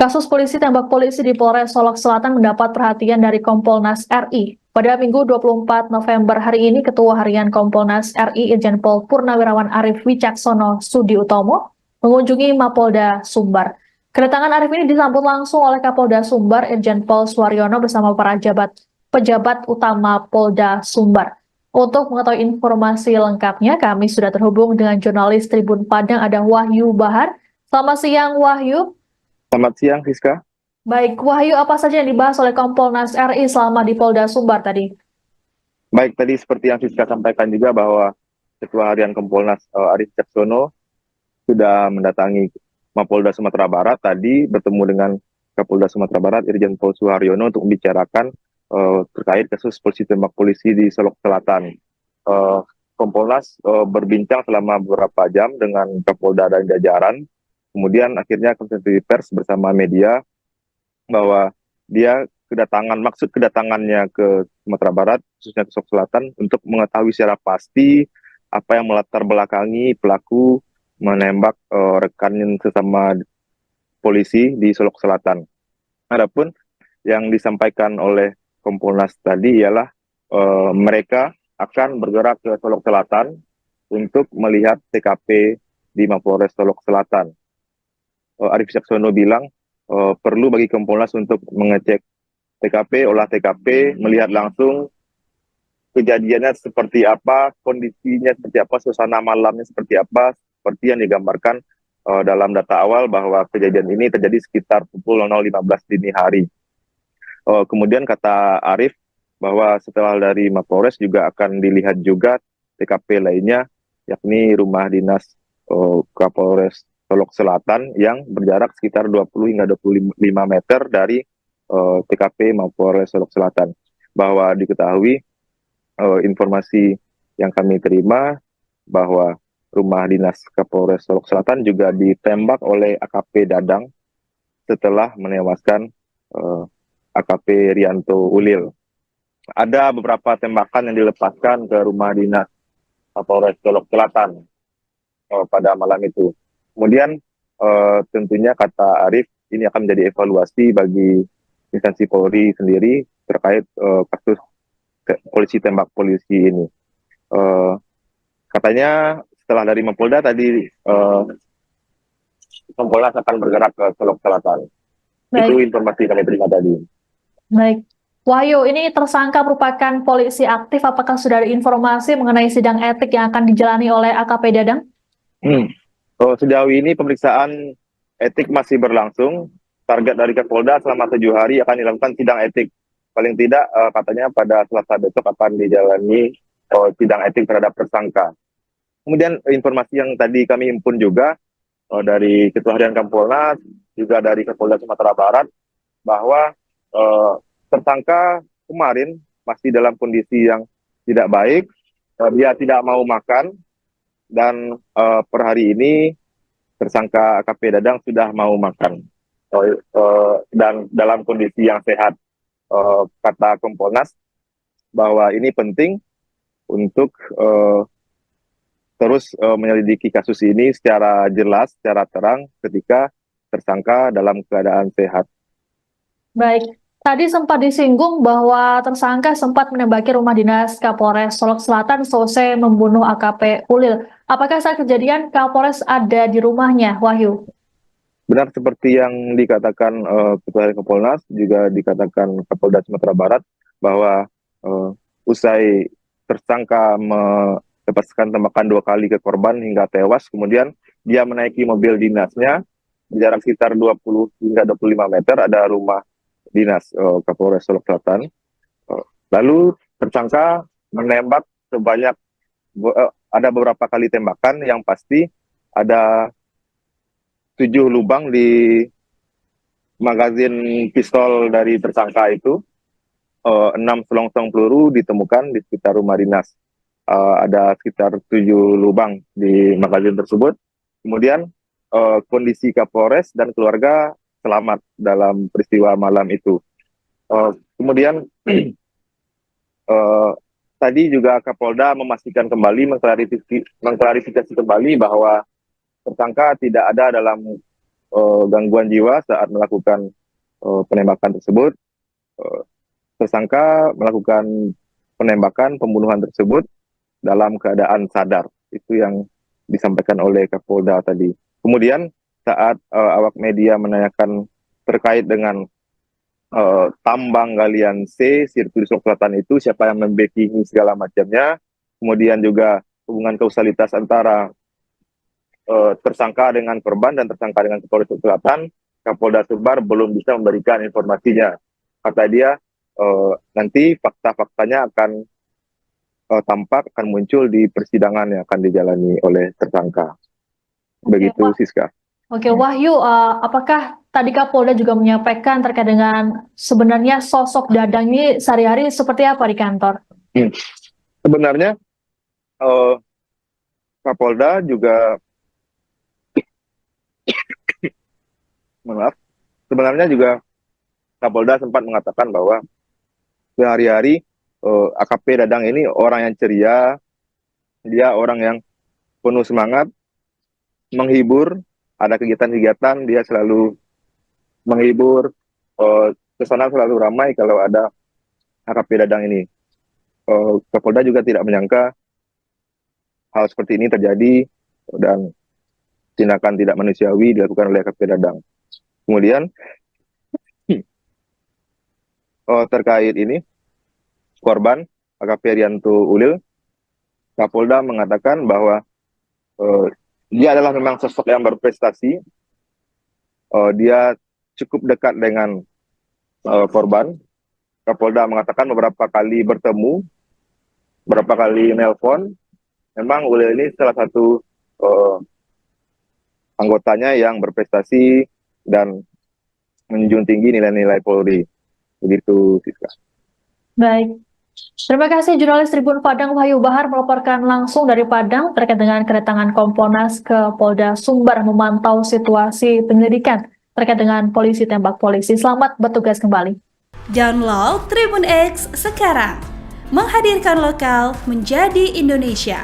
Kasus polisi tembak polisi di Polres Solok Selatan mendapat perhatian dari Kompolnas RI. Pada Minggu 24 November hari ini, Ketua Harian Kompolnas RI Irjen Pol Purnawirawan Arif Wicaksono Sudiutomo mengunjungi Mapolda Sumbar. Kedatangan Arif ini disambut langsung oleh Kapolda Sumbar Irjen Pol Suwaryono bersama para pejabat utama Polda Sumbar. Untuk mengetahui informasi lengkapnya, kami sudah terhubung dengan jurnalis Tribun Padang, ada Wahyu Bahar. Selamat siang, Wahyu. Selamat siang, Rizka. Baik, Wahyu, apa saja yang dibahas oleh Kompolnas RI selama di Polda Sumbar tadi? Baik, tadi seperti yang Rizka sampaikan juga bahwa Ketua Harian Kompolnas Arif Wicaksono sudah mendatangi Mapolda Sumatera Barat tadi bertemu dengan Kapolda Sumatera Barat Irjen Pol Suharyono untuk membicarakan terkait kasus polisi tembak polisi di Solok Selatan. Kompolnas berbincang selama beberapa jam dengan Kapolda dan jajaran. Kemudian akhirnya konferensi pers bersama media bahwa dia maksud kedatangannya ke Sumatera Barat, khususnya ke Solok Selatan, untuk mengetahui secara pasti apa yang melatar belakangi pelaku menembak rekan sesama polisi di Solok Selatan. Adapun yang disampaikan oleh Kompolnas tadi ialah mereka akan bergerak ke Solok Selatan untuk melihat TKP di Mapolres Solok Selatan. Arif Wicaksono bilang perlu bagi Kompolnas untuk mengecek TKP, olah TKP, melihat langsung kejadiannya seperti apa, kondisinya seperti apa, suasana malamnya seperti apa, seperti yang digambarkan dalam data awal bahwa kejadian ini terjadi sekitar pukul 00.15 dini hari. Kemudian kata Arif bahwa setelah dari Mapolres juga akan dilihat juga TKP lainnya, yakni rumah dinas Kapolres Solok Selatan yang berjarak sekitar 20 hingga 25 meter dari TKP Mapolres Solok Selatan. Bahwa diketahui informasi yang kami terima bahwa rumah dinas Kapolres Solok Selatan juga ditembak oleh AKP Dadang setelah menewaskan AKP Rianto Ulil. Ada beberapa tembakan yang dilepaskan ke rumah dinas Kapolres Solok Selatan pada malam itu. Kemudian tentunya kata Arif, ini akan menjadi evaluasi bagi instansi Polri sendiri terkait kasus polisi tembak polisi ini. Katanya setelah dari Mapolda tadi Kompolnas akan bergerak ke Solok Selatan. Baik. Itu informasi kami terima tadi. Baik. Wahyu, ini tersangka merupakan polisi aktif. Apakah sudah ada informasi mengenai sidang etik yang akan dijalani oleh AKP Dadang? Sejauh ini pemeriksaan etik masih berlangsung. Target dari Kapolda selama 7 hari akan dilakukan sidang etik. Paling tidak katanya pada Selasa besok akan dijalani sidang etik terhadap tersangka. Kemudian informasi yang tadi kami himpun juga dari Ketua Harian Kompolnas, juga dari Kapolda Sumatera Barat, bahwa tersangka kemarin masih dalam kondisi yang tidak baik, dia tidak mau makan, dan per hari ini tersangka AKP Dadang sudah mau makan dan dalam kondisi yang sehat. Kata Kompolnas bahwa ini penting untuk terus menyelidiki kasus ini secara jelas, secara terang ketika tersangka dalam keadaan sehat. Baik. Tadi sempat disinggung bahwa tersangka sempat menembaki rumah dinas Kapolres Solok Selatan selesai membunuh AKP Ulil. Apakah saat kejadian Kapolres ada di rumahnya, Wahyu? Benar seperti yang dikatakan Ketua Harian Kompolnas, juga dikatakan Kapolda Sumatera Barat, bahwa usai tersangka melepaskan tembakan 2 kali ke korban hingga tewas, kemudian dia menaiki mobil dinasnya, jarak sekitar 20 hingga 25 meter ada rumah dinas Kapolres Solok Selatan. Lalu tersangka menembak sebanyak ada beberapa kali tembakan, yang pasti ada 7 lubang di magazin pistol dari tersangka itu. 6 selongsong peluru ditemukan di sekitar rumah dinas. Ada sekitar 7 lubang di magazin tersebut. Kemudian kondisi Kapolres dan keluarga selamat dalam peristiwa malam itu. Kemudian tadi juga Kapolda memastikan kembali, mengklarifikasi kembali bahwa tersangka tidak ada dalam gangguan jiwa saat melakukan penembakan tersebut. Tersangka melakukan penembakan pembunuhan tersebut dalam keadaan sadar. Itu yang disampaikan oleh Kapolda tadi. Kemudian saat awak media menanyakan terkait dengan tambang galian C, sirkuit selatan itu, siapa yang membackingi segala macamnya, kemudian juga hubungan kausalitas antara tersangka dengan korban dan tersangka dengan kepolisian selatan, Kapolda Sumbar belum bisa memberikan informasinya. Kata dia, nanti fakta-faktanya akan tampak, akan muncul di persidangan yang akan dijalani oleh tersangka. Begitu, Siska. Oke, Wahyu, apakah tadi Kapolda juga menyampaikan terkait dengan sebenarnya sosok Dadang ini sehari-hari seperti apa di kantor? Sebenarnya Kapolda juga sebenarnya juga Kapolda sempat mengatakan bahwa sehari-hari AKP Dadang ini orang yang ceria, dia orang yang penuh semangat, menghibur, ada kegiatan-kegiatan, dia selalu menghibur, kesana selalu ramai kalau ada AKP Dadang ini. Kapolda juga tidak menyangka hal seperti ini terjadi dan tindakan tidak manusiawi dilakukan oleh AKP Dadang. Kemudian terkait ini, korban AKP Rianto Ulil, Kapolda mengatakan bahwa dia adalah memang sosok yang berprestasi. Dia cukup dekat dengan korban. Kapolda mengatakan beberapa kali bertemu, beberapa kali nelpon. Memang Ulil ini salah satu anggotanya yang berprestasi dan menjunjung tinggi nilai-nilai Polri. Begitu, Siska. Baik. Terima kasih jurnalis Tribun Padang Wahyu Bahar melaporkan langsung dari Padang terkait dengan kedatangan Kompolnas ke Polda Sumbar memantau situasi penyelidikan terkait dengan polisi tembak polisi. Selamat bertugas kembali. Download Tribun X sekarang, menghadirkan lokal menjadi Indonesia.